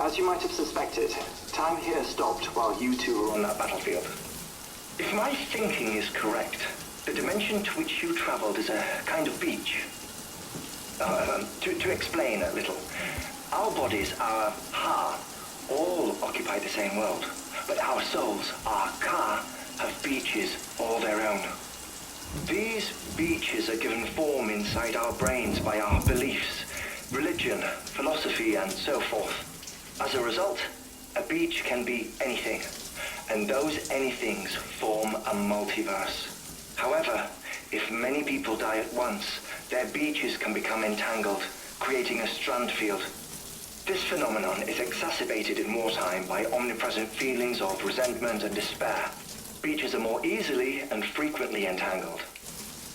As you might have suspected, time here stopped while you two were on that battlefield. If my thinking is correct, the dimension to which you traveled is a kind of beach. To explain a little, our bodies, our ha, all occupy the same world, but our souls, our ka, have beaches all their own. These beaches are given form inside our brains by our beliefs, religion, philosophy, and so forth. As a result, a beach can be anything, and those anythings form a multiverse. However, if many people die at once, their beaches can become entangled, creating a strand field. This phenomenon is exacerbated in wartime by omnipresent feelings of resentment and despair. Beaches are more easily and frequently entangled.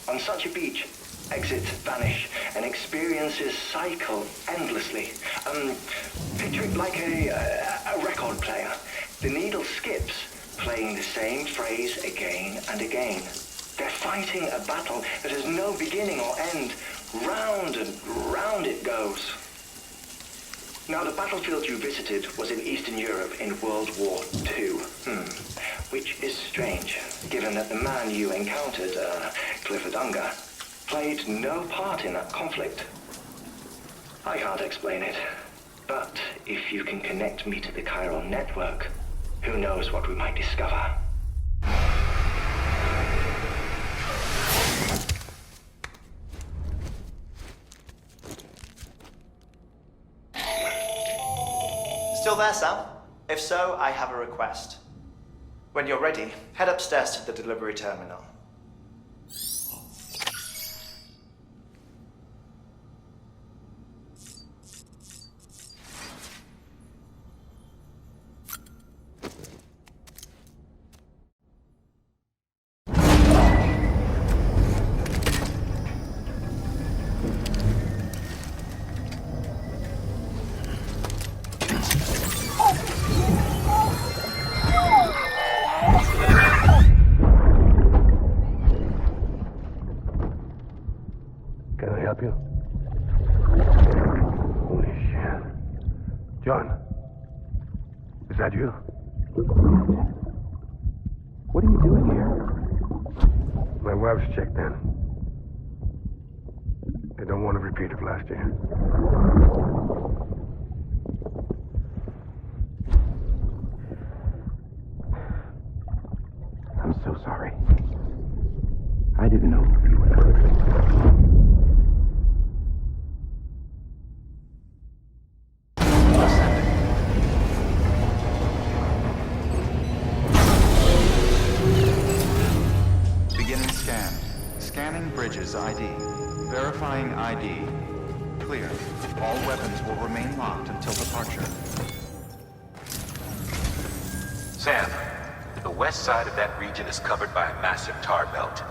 On such a beach, exits vanish and experiences cycle endlessly. Picture it like a record player. The needle skips, playing the same phrase again and again. They're fighting a battle that has no beginning or end. Round and round it goes. Now, the battlefield you visited was in Eastern Europe in World War II. Which is strange, given that the man you encountered, Clifford Unger, played no part in that conflict. I can't explain it, but if you can connect me to the chiral network, who knows what we might discover. Still there, Sam? If so, I have a request. When you're ready, head upstairs to the delivery terminal. Can I help you? Holy shit. John, is that you? What are you doing here? My wife's checked in. They don't want a repeat of last year. I'm so sorry. I didn't know you were perfect. Beginning scan. Scanning bridges ID. Verifying ID. Clear. All weapons will remain locked until departure. Sam, the west side of that region is covered by a massive tar belt.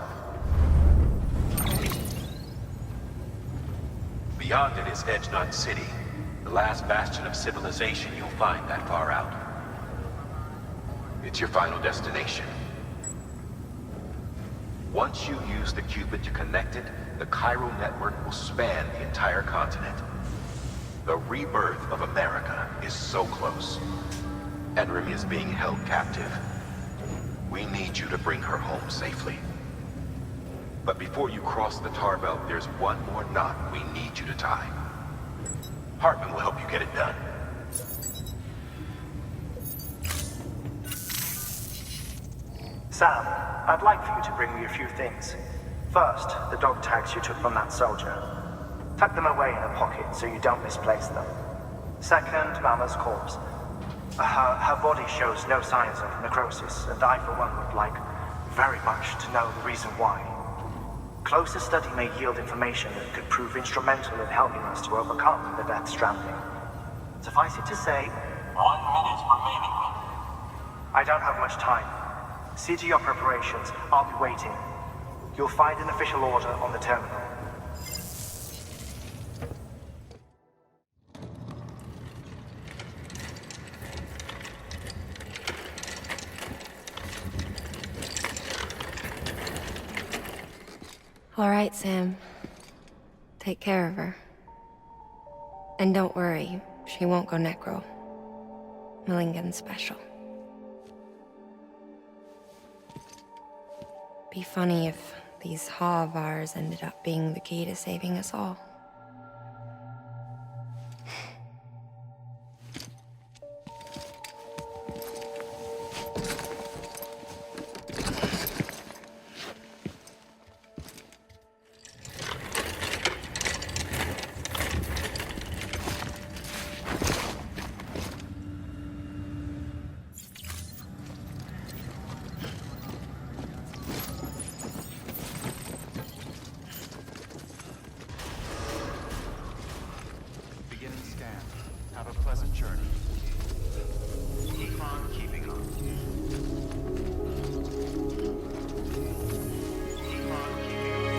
Beyond it is Edgenut City, the last bastion of civilization you'll find that far out. It's your final destination. Once you use the Cupid to connect it, the chiral network will span the entire continent. The rebirth of America is so close. Edrim is being held captive. We need you to bring her home safely. But before you cross the tar belt, there's one more knot we need you to tie. Hartman will help you get it done. Sam, I'd like for you to bring me a few things. First, the dog tags you took from that soldier. Tuck them away in a pocket so you don't misplace them. Second, Mama's corpse. Her body shows no signs of necrosis, and I, for one, would like very much to know the reason why. Closer study may yield information that could prove instrumental in helping us to overcome the death stranding. Suffice it to say, 1 minute remaining. I don't have much time. See to your preparations. I'll be waiting. You'll find an official order on the terminal. All right, Sam. Take care of her. And don't worry, she won't go necro. Milligan special. Be funny if these Ha of ours ended up being the key to saving us all. Beginning scan. Have a pleasant journey. Keep on keeping on. Keep on keeping on.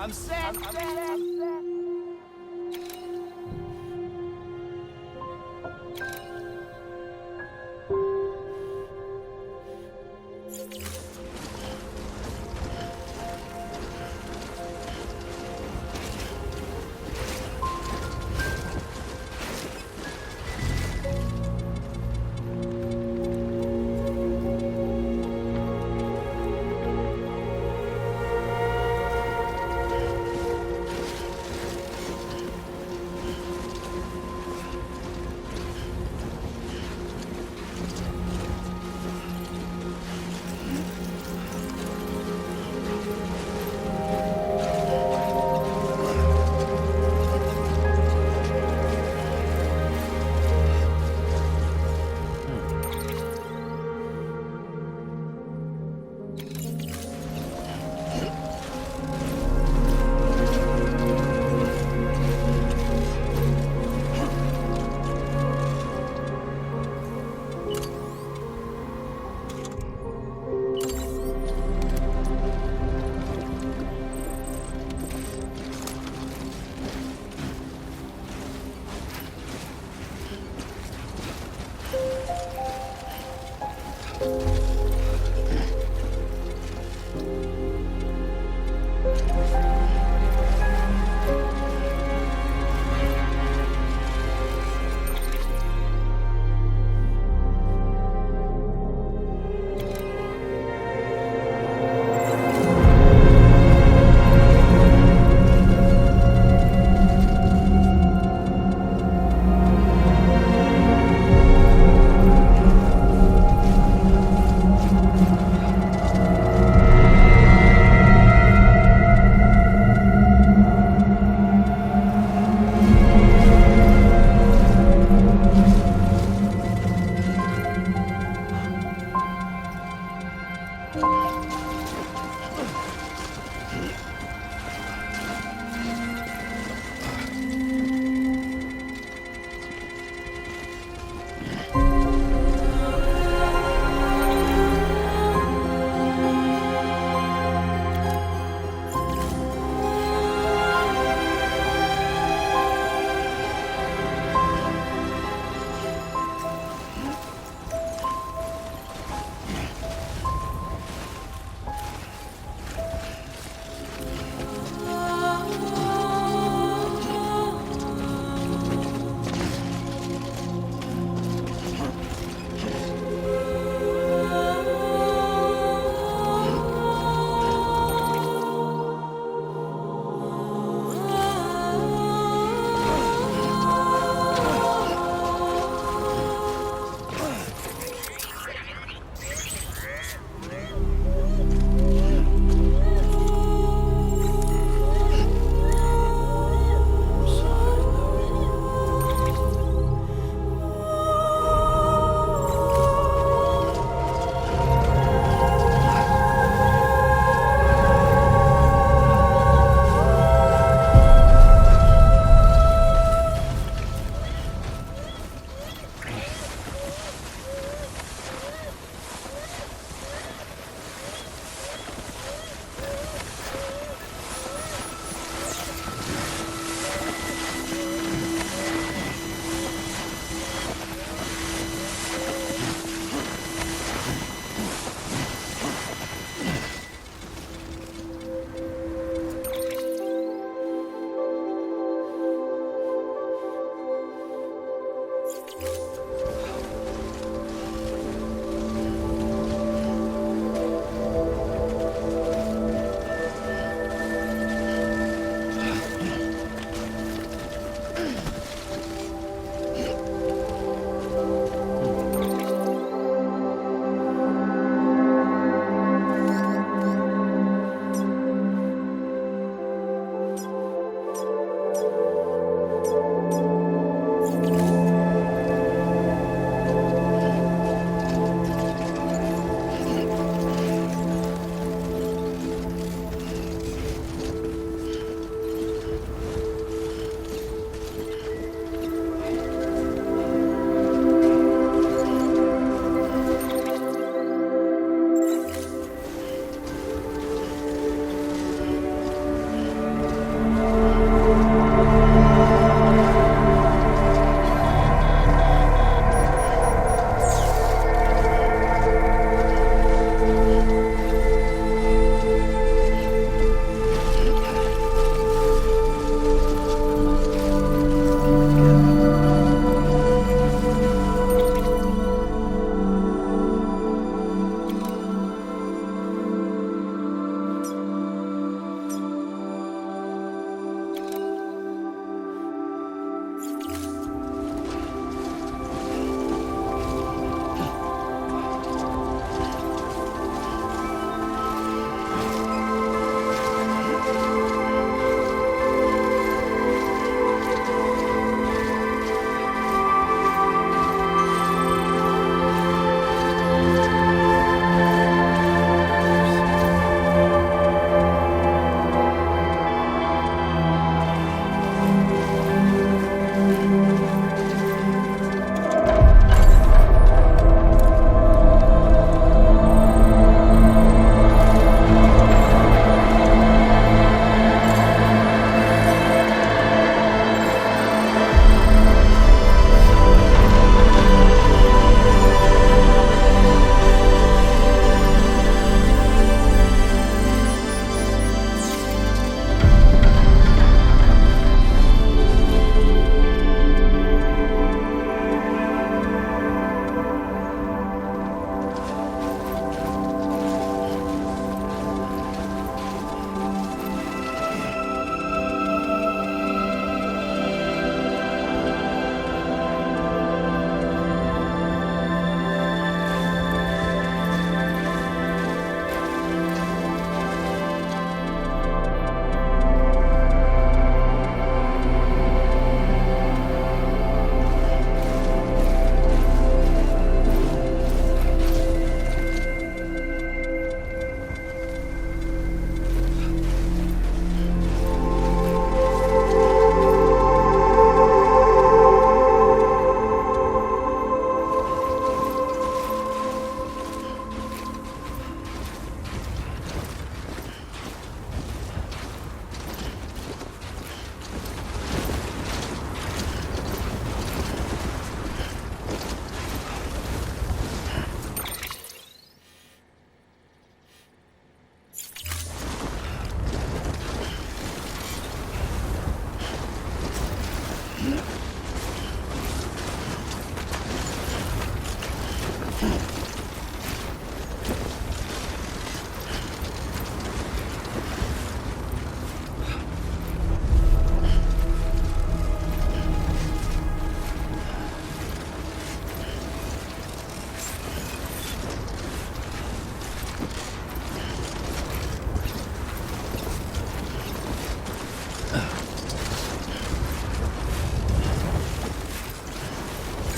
I'm set.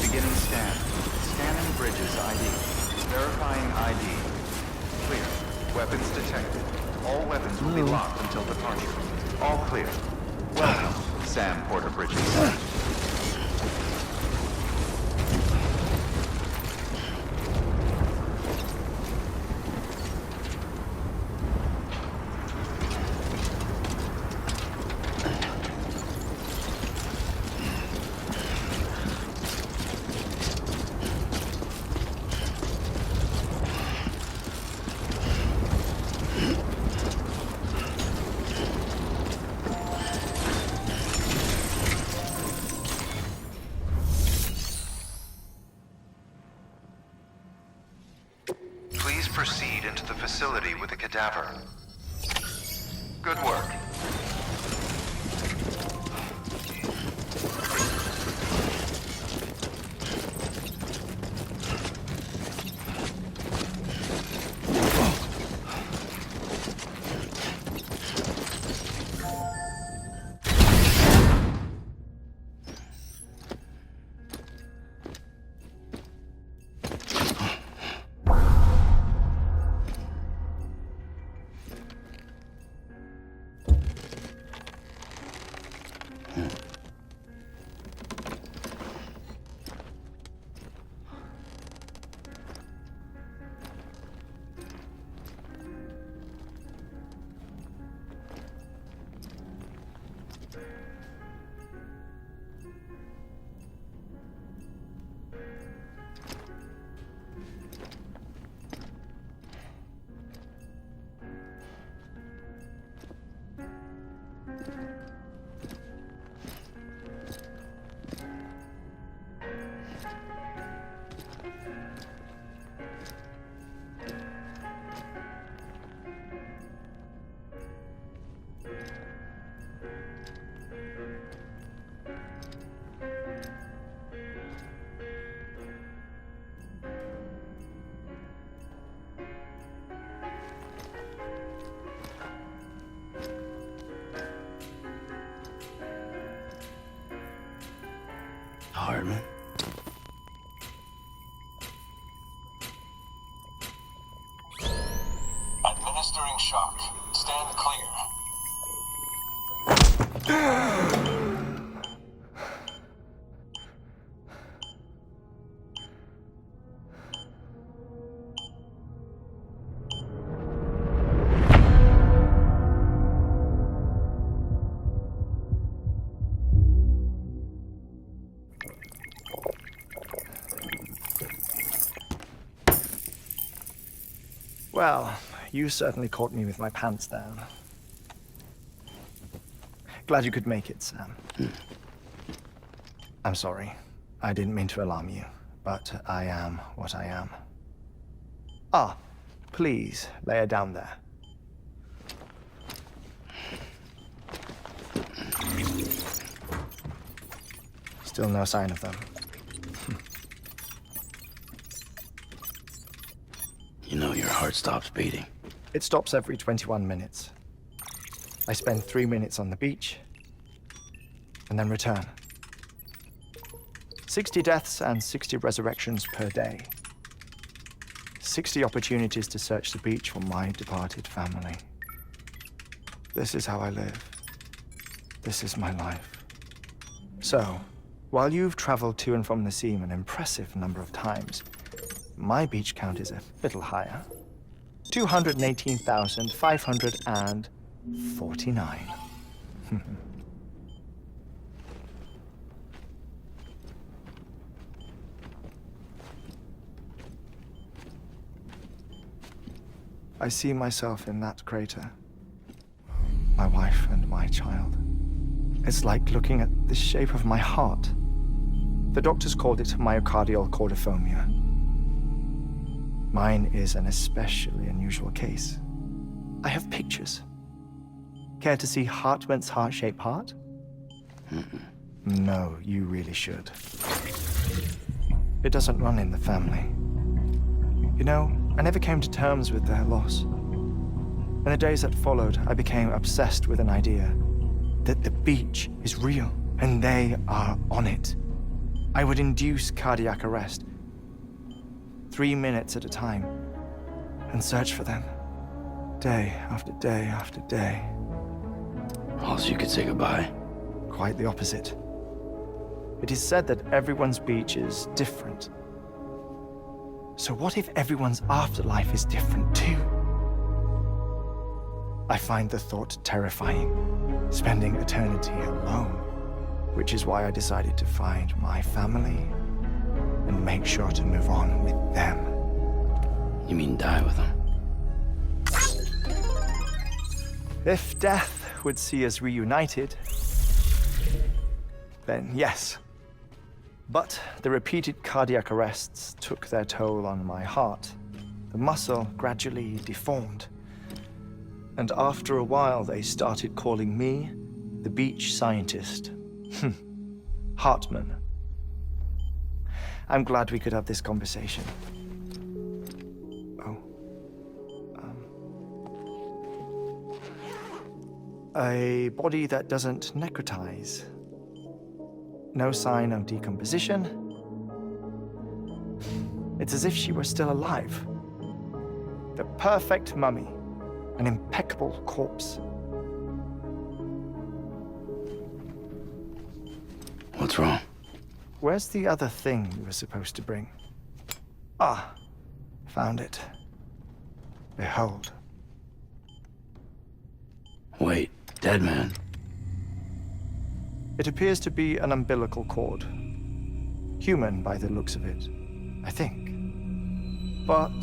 Beginning scan. Scanning bridges ID. Verifying ID. Clear. Weapons detected. All weapons will be locked until departure. All clear. Welcome, Sam Porter Bridges. Please proceed into the facility with the cadaver. Good work. Hardman. Administering shock. Stand clear. Well, you certainly caught me with my pants down. Glad you could make it, Sam. I'm sorry. I didn't mean to alarm you, but I am what I am. Ah, please, lay her down there. Still no sign of them. You know your heart stops beating. It stops every 21 minutes. I spend 3 minutes on the beach, and then return. 60 deaths and 60 resurrections per day. 60 opportunities to search the beach for my departed family. This is how I live. This is my life. So, while you've traveled to and from the seam an impressive number of times, my beach count is a little higher. 218,549. I see myself in that crater. My wife and my child. It's like looking at the shape of my heart. The doctors called it myocardial cordiformia. Mine is an especially unusual case. I have pictures. Care to see Hartman's heart-shaped heart? No, you really should. It doesn't run in the family. You know, I never came to terms with their loss. In the days that followed, I became obsessed with an idea. that the beach is real and they are on it, I would induce cardiac arrest, 3 minutes at a time, and search for them, day after day after day. Also, you could say goodbye. Quite the opposite. It is said that everyone's beach is different. So what if everyone's afterlife is different too? I find the thought terrifying, spending eternity alone, which is why I decided to find my family and make sure to move on with them. You mean die with them? If death would see us reunited, then yes. But the repeated cardiac arrests took their toll on my heart. The muscle gradually deformed. And after a while, they started calling me the beach scientist. Hartman. I'm glad we could have this conversation. A body that doesn't necrotize. No sign of decomposition. It's as if she were still alive. The perfect mummy. An impeccable corpse. What's wrong? Where's the other thing you were supposed to bring? Ah, found it. Behold. Wait, dead man? It appears to be an umbilical cord. Human by the looks of it, I think. But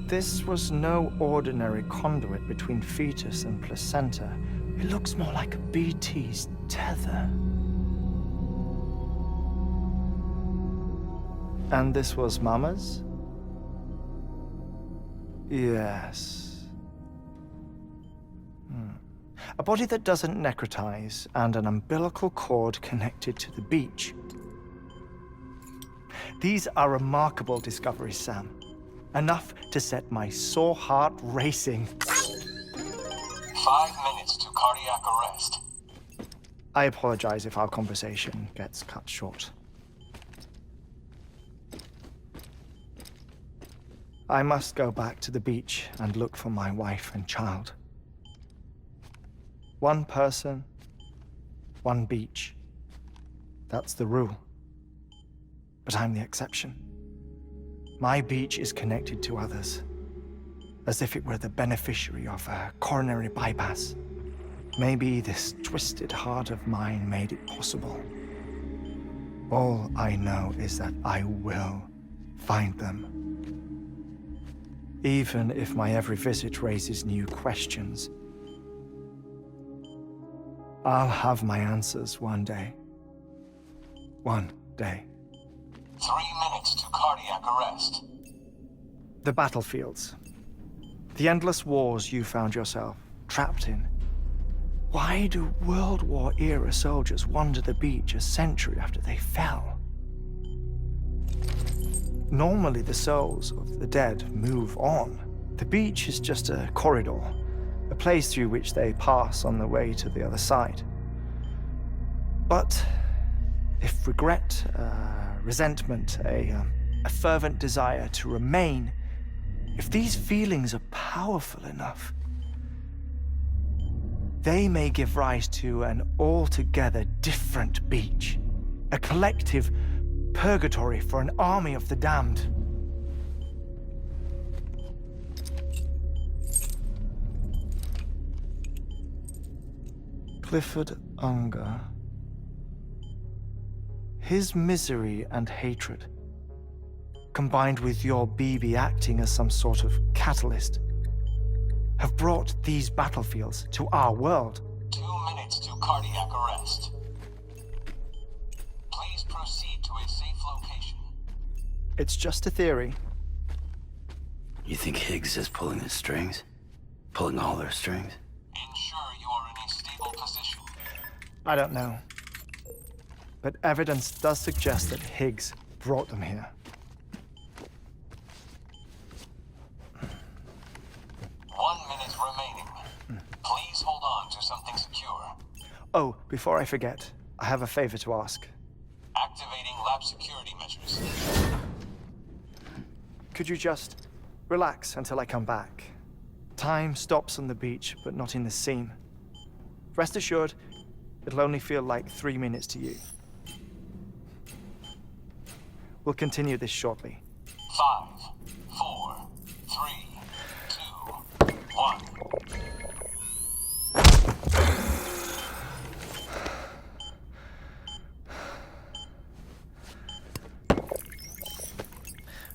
this was no ordinary conduit between fetus and placenta. It looks more like a BT's tether. And this was Mama's? Yes. A body that doesn't necrotize and an umbilical cord connected to the beach. These are remarkable discoveries, Sam. Enough to set my sore heart racing. 5 minutes to cardiac arrest. I apologize if our conversation gets cut short. I must go back to the beach and look for my wife and child. One person, one beach. That's the rule. But I'm the exception. My beach is connected to others, as if it were the beneficiary of a coronary bypass. Maybe this twisted heart of mine made it possible. All I know is that I will find them. Even if my every visit raises new questions, I'll have my answers one day. One day. 3 minutes to cardiac arrest. The battlefields. The endless wars you found yourself trapped in. Why do World War-era soldiers wander the beach a century after they fell? Normally, the souls of the dead move on. The beach is just a corridor, a place through which they pass on the way to the other side. But if regret, resentment, a fervent desire to remain, if these feelings are powerful enough, they may give rise to an altogether different beach, a collective purgatory for an army of the damned. Clifford Unger. His misery and hatred, combined with your BB acting as some sort of catalyst, have brought these battlefields to our world. 2 minutes to cardiac arrest. Please proceed to a safe location. It's just a theory. You think Higgs is pulling the strings? Pulling all their strings? Ensure you are in a stable position. I don't know. But evidence does suggest that Higgs brought them here. 1 minute remaining. Please hold on to something secure. Oh, before I forget, I have a favor to ask. Activating lab security measures. Could you just relax until I come back? Time stops on the beach, but not in the scene. Rest assured, it'll only feel like 3 minutes to you. We'll continue this shortly. 5, 4, 3, 2, 1.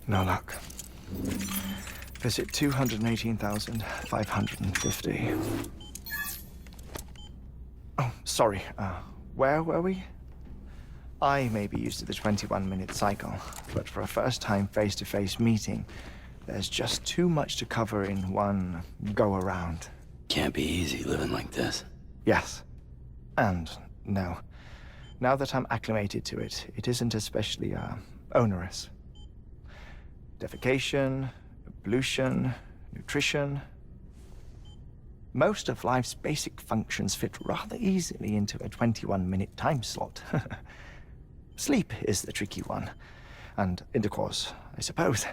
No luck. Visit 218,550. Oh, sorry. Where were we? I may be used to the 21-minute cycle, but for a first-time face-to-face meeting, there's just too much to cover in one go-around. Can't be easy living like this. Yes. And no. Now that I'm acclimated to it, it isn't especially, onerous. Defecation, pollution, nutrition. Most of life's basic functions fit rather easily into a 21-minute time slot. Sleep is the tricky one. And intercourse, I suppose.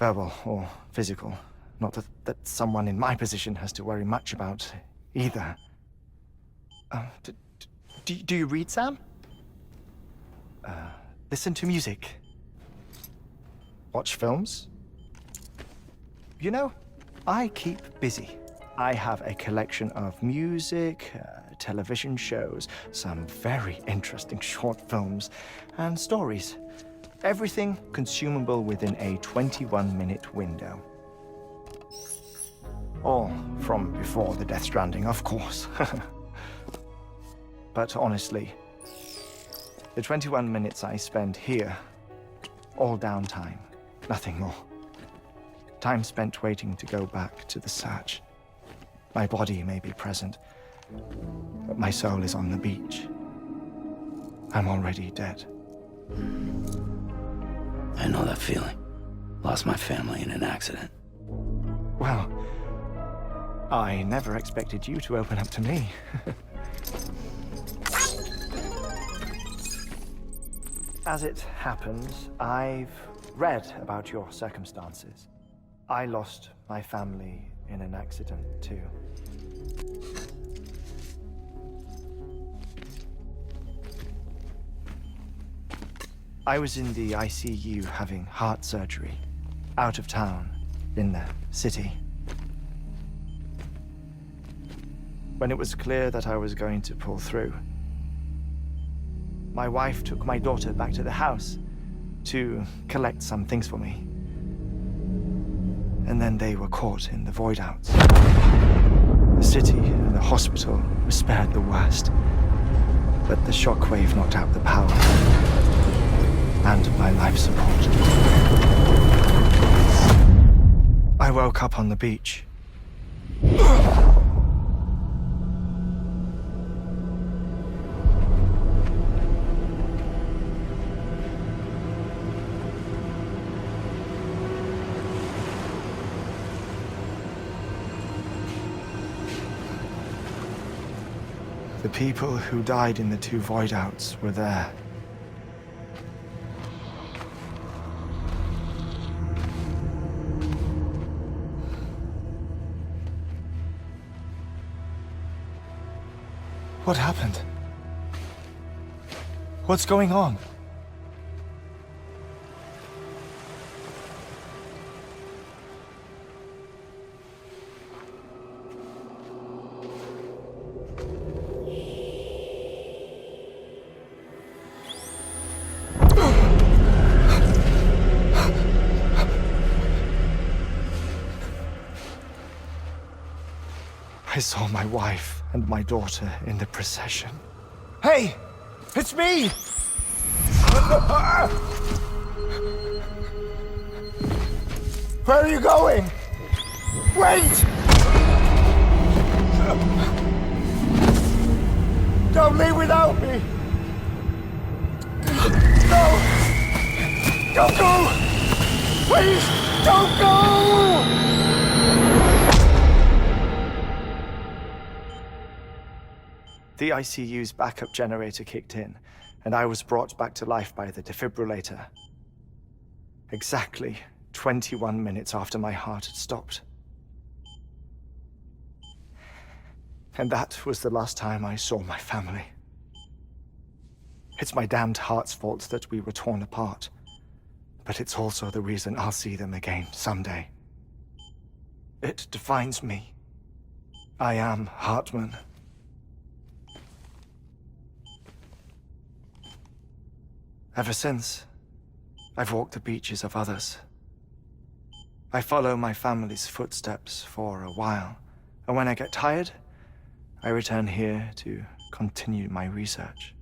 Verbal or physical. Not that someone in my position has to worry much about either. Do you read, Sam? Listen to music. Watch films? You know, I keep busy. I have a collection of music, television shows, some very interesting short films, and stories. Everything consumable within a 21-minute window. All from before the Death Stranding, of course. But honestly, the 21 minutes I spend here, all downtime. Nothing more. Time spent waiting to go back to the search. My body may be present, but my soul is on the beach. I'm already dead. I know that feeling. Lost my family in an accident. Well, I never expected you to open up to me. As it happens, I've read about your circumstances. I lost my family in an accident, too. I was in the ICU having heart surgery, out of town, in the city. When it was clear that I was going to pull through, my wife took my daughter back to the house to collect some things for me. And then they were caught in the void-outs. The city and the hospital were spared the worst, but the shockwave knocked out the power and my life support. I woke up on the beach. The people who died in the 2 void-outs were there. What happened? What's going on? I saw my wife and my daughter in the procession. Hey! It's me! Where are you going? Wait! Don't leave without me! No! Don't go! Please, don't go! The ICU's backup generator kicked in, and I was brought back to life by the defibrillator. Exactly 21 minutes after my heart had stopped. And that was the last time I saw my family. It's my damned heart's fault that we were torn apart, but it's also the reason I'll see them again someday. It defines me. I am Hartman. Ever since, I've walked the beaches of others. I follow my family's footsteps for a while, and when I get tired, I return here to continue my research.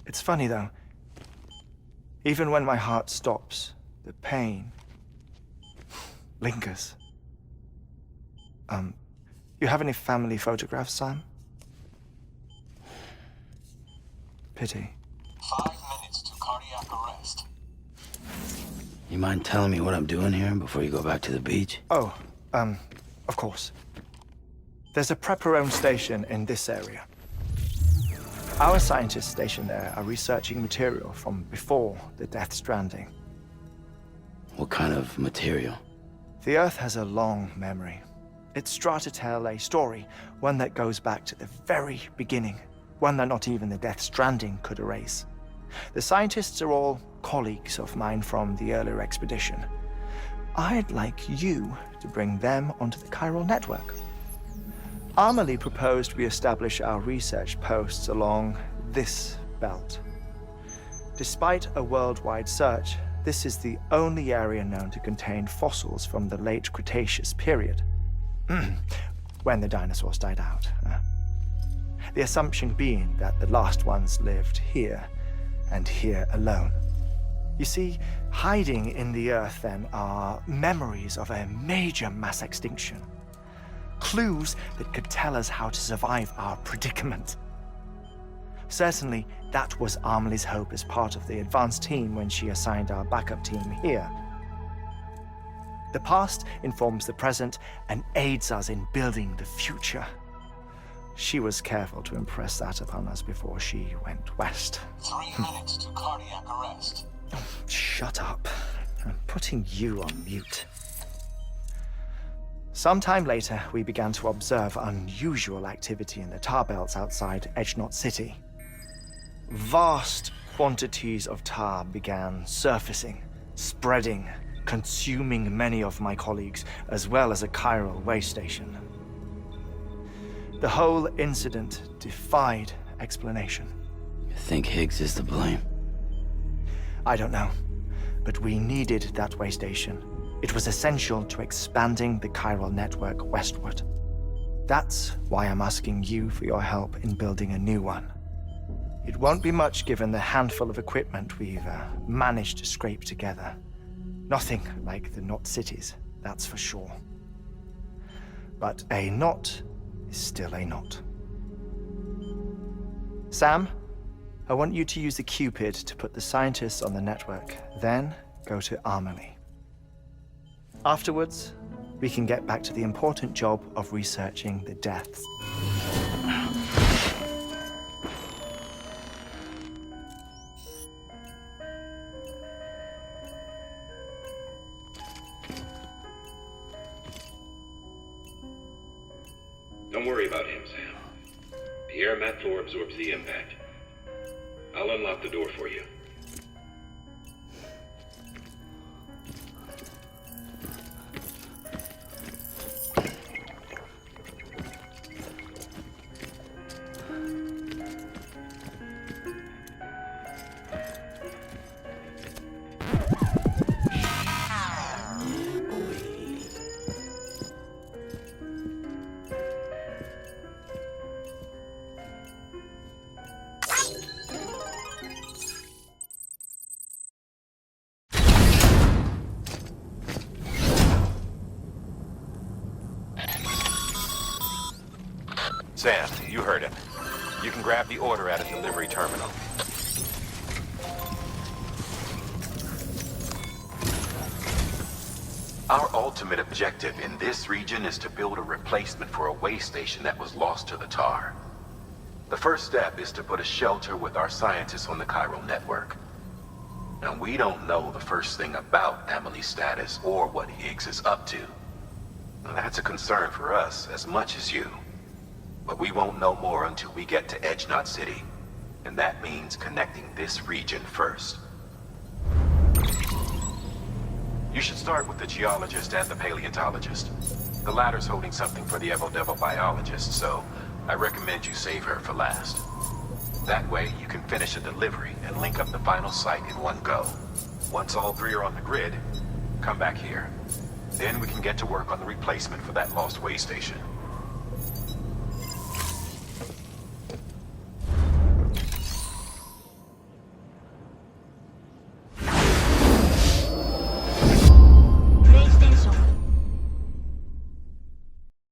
It's funny though, even when my heart stops, the pain lingers. You have any family photographs, Sam? Pity. 5 minutes to cardiac arrest. You mind telling me what I'm doing here before you go back to the beach? Oh, of course. There's a prepper-owned station in this area. Our scientists stationed there are researching material from before the Death Stranding. What kind of material? The Earth has a long memory. It's trying to tell a story, one that goes back to the very beginning, one that not even the Death Stranding could erase. The scientists are all colleagues of mine from the earlier expedition. I'd like you to bring them onto the chiral network. Amelie proposed we establish our research posts along this belt. Despite a worldwide search, this is the only area known to contain fossils from the late Cretaceous period, when the dinosaurs died out. The assumption being that the last ones lived here, and here alone. You see, hiding in the Earth then are memories of a major mass extinction. Clues that could tell us how to survive our predicament. Certainly, that was Amelie's hope as part of the advanced team when she assigned our backup team here. The past informs the present and aids us in building the future. She was careful to impress that upon us before she went west. 3 minutes to cardiac arrest. Oh, shut up. I'm putting you on mute. Sometime later, we began to observe unusual activity in the tar belts outside Edgenot City. Vast quantities of tar began surfacing, spreading, consuming many of my colleagues, as well as a chiral way station. The whole incident defied explanation. You think Higgs is to blame? I don't know, but we needed that way station. It was essential to expanding the chiral network westward. That's why I'm asking you for your help in building a new one. It won't be much given the handful of equipment we've managed to scrape together. Nothing like the knot cities, that's for sure. But a knot is still a knot. Sam, I want you to use the Cupid to put the scientists on the network, then go to Amelie. Afterwards, we can get back to the important job of researching the deaths. Don't worry about him, Sam. The air mat floor absorbs the impact. I'll unlock the door for you. Sam, you heard it. You can grab the order at a delivery terminal. Our ultimate objective in this region is to build a replacement for a way station that was lost to the tar. The first step is to put a shelter with our scientists on the chiral network. Now, we don't know the first thing about Amelie's status or what Higgs is up to. Now, that's a concern for us as much as you. But we won't know more until we get to Edge Knot City. And that means connecting this region first. You should start with the geologist and the paleontologist. The latter's holding something for the Evo-Devo biologist, so I recommend you save her for last. That way, you can finish a delivery and link up the final site in one go. Once all three are on the grid, come back here. Then we can get to work on the replacement for that lost way station.